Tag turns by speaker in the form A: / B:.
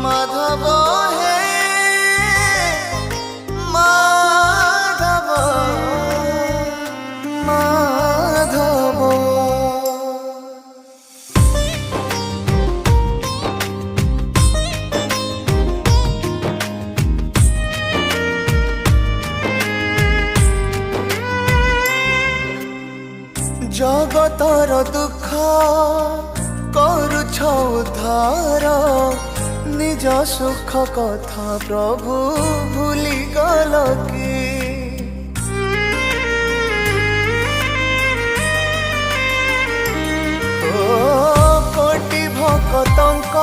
A: माधव हे माधव माधव। जगतर दुख करुछ उद्धार निज सुख कथा प्रभु भूली गल कि कोटि भक्तंक